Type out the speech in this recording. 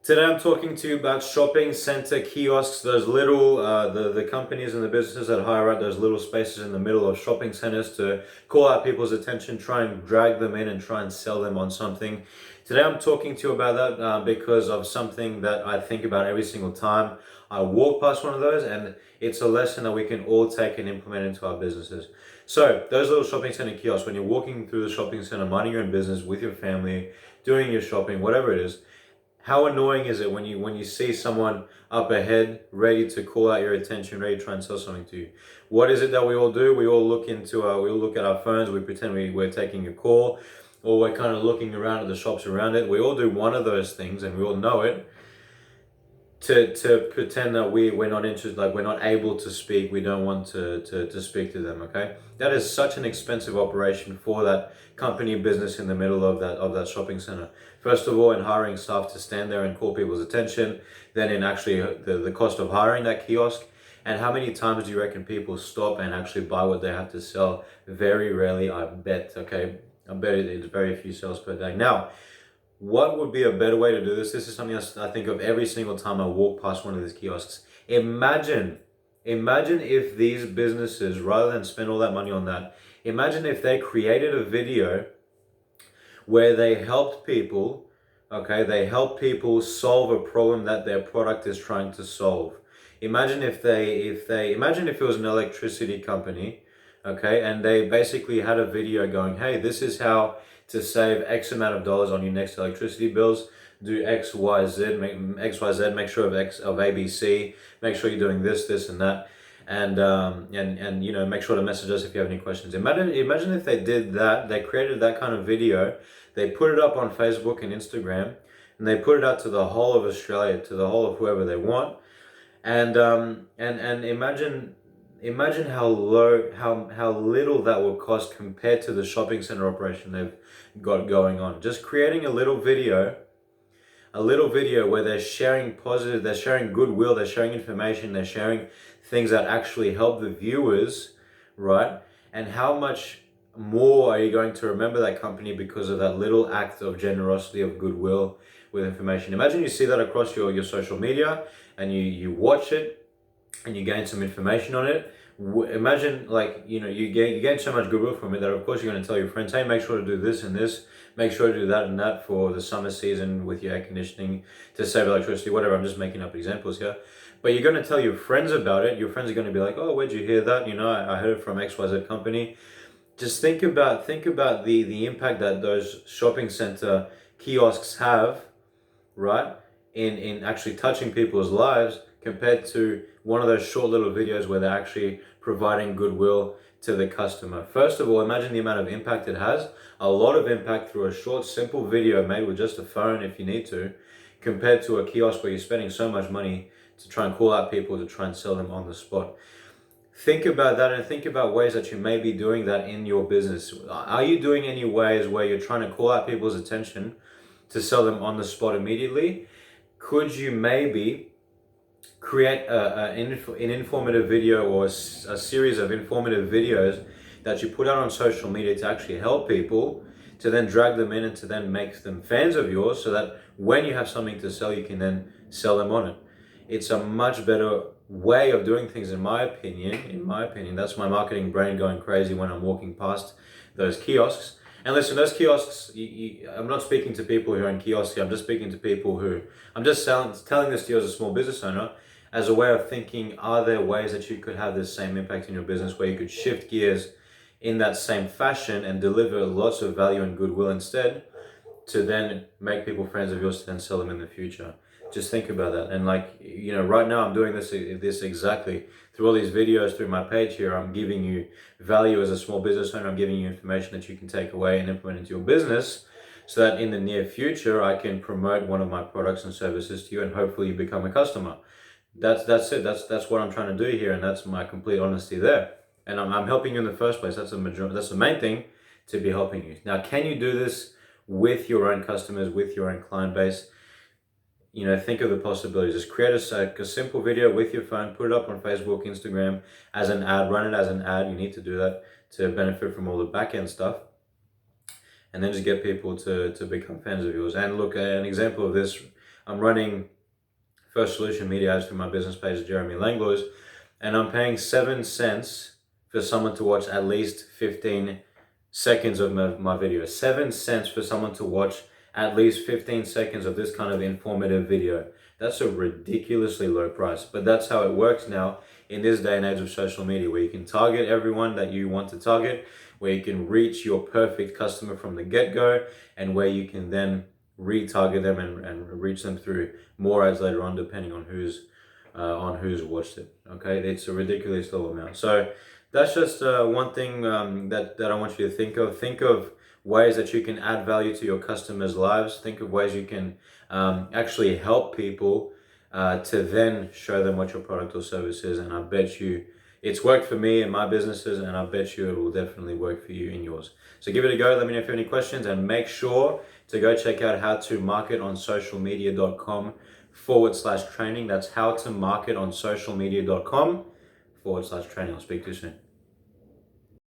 Today I'm talking to you about shopping center kiosks, those little, the companies and the businesses that hire out those little spaces in the middle of shopping centers to call out people's attention, try and drag them in and try and sell them on something. Today I'm talking to you about that because of something that I think about every single time I walk past one of those, and it's a lesson that we can all take and implement into our businesses. So those little shopping center kiosks, when you're walking through the shopping center, minding your own business with your family, doing your shopping, whatever it is, how annoying is it when you see someone up ahead ready to call out your attention, ready to try and sell something to you? What is it that we all do? We all look at our phones, we pretend we're taking a call, or we're kind of looking around at the shops around it. We all do one of those things and we all know it, to pretend that we're not interested, like we're not able to speak, we don't want to speak to them, okay? That is such an expensive operation for that company business in the middle of that shopping center. First of all, in hiring staff to stand there and call people's attention, then in actually the cost of hiring that kiosk, and how many times do you reckon people stop and actually buy what they have to sell? Very rarely, I bet, okay? I bet it's very few sales per day. Now, what would be a better way to do this? This is something I think of every single time I walk past one of these kiosks. Imagine if these businesses, rather than spend all that money on that, imagine if they created a video where they helped people, okay? They help people solve a problem that their product is trying to solve. Imagine if it was an electricity company, okay? And they basically had a video going, hey, this is how to save X amount of dollars on your next electricity bills. Do X, Y, Z, make sure of X of ABC, make sure you're doing this and that. And you know, make sure to message us if you have any questions. Imagine if they did that, they created that kind of video, they put it up on Facebook and Instagram, and they put it out to the whole of Australia, to the whole of whoever they want. And imagine how little that will cost compared to the shopping center operation they've got going on. Just creating a little video where they're sharing positive, they're sharing goodwill, they're sharing information, they're sharing things that actually help the viewers, right? And how much more are you going to remember that company because of that little act of generosity, of goodwill with information? Imagine you see that across your social media, and you watch it and you gain some information on it. Imagine, like, you know, you gain so much goodwill from it that of course you're going to tell your friends, hey, make sure to do this and this, make sure to do that and that for the summer season with your air conditioning to save electricity, whatever. I'm just making up examples here. But you're going to tell your friends about it. Your friends are going to be like, oh, where'd you hear that? You know, I heard it from XYZ company. Just think about the impact that those shopping center kiosks have, right, in actually touching people's lives, compared to one of those short little videos where they're actually providing goodwill to the customer. First of all, imagine the amount of impact it has. A lot of impact through a short, simple video made with just a phone if you need to, compared to a kiosk where you're spending so much money to try and call out people, to try and sell them on the spot. Think about that, and think about ways that you may be doing that in your business. Are you doing any ways where you're trying to call out people's attention to sell them on the spot immediately? Could you maybe create an informative video, or a series of informative videos that you put out on social media to actually help people, to then drag them in and to then make them fans of yours, so that when you have something to sell, you can then sell them on it? It's a much better way of doing things, in my opinion. That's my marketing brain going crazy when I'm walking past those kiosks. And listen, those kiosks, I'm not speaking to people who are in kiosks here. I'm just speaking to people who, I'm just telling this to you as a small business owner, as a way of thinking, are there ways that you could have this same impact in your business, where you could shift gears in that same fashion and deliver lots of value and goodwill instead, to then make people friends of yours, to then sell them in the future? Just think about that. And, like, you know, right now I'm doing this exactly through all these videos, through my page here. I'm giving you value as a small business owner. I'm giving you information that you can take away and implement into your business, so that in the near future I can promote one of my products and services to you, and hopefully you become a customer. That's it. That's what I'm trying to do here, and that's my complete honesty there. And I'm helping you in the first place. That's the main thing, to be helping you. Now, can you do this with your own customers, with your own client base? You know, think of the possibilities. Just create a simple video with your phone, put it up on Facebook, Instagram as an ad, run it as an ad. You need to do that to benefit from all the back end stuff. And then just get people to become fans of yours. And look, an example of this, I'm running First Solution Media ads through my business page, Jeremy Langlois, and I'm paying 7 cents for someone to watch at least 15 seconds of my video. 7 cents for someone to watch at least 15 seconds of this kind of informative video. That's a ridiculously low price, but that's how it works now in this day and age of social media, where you can target everyone that you want to target, where you can reach your perfect customer from the get-go, and where you can then retarget them and reach them through more ads later on, depending on who's watched it. Okay, it's a ridiculous low amount. So that's just one thing that I want you to think of. Think of ways that you can add value to your customers' lives. Think of ways you can actually help people to then show them what your product or service is. And I bet you it's worked for me in my businesses, and I bet you it will definitely work for you in yours. So give it a go. Let me know if you have any questions, and make sure to go check out howtomarketonsocialmedia.com/training. That's howtomarketonsocialmedia.com/training. I'll speak to you soon.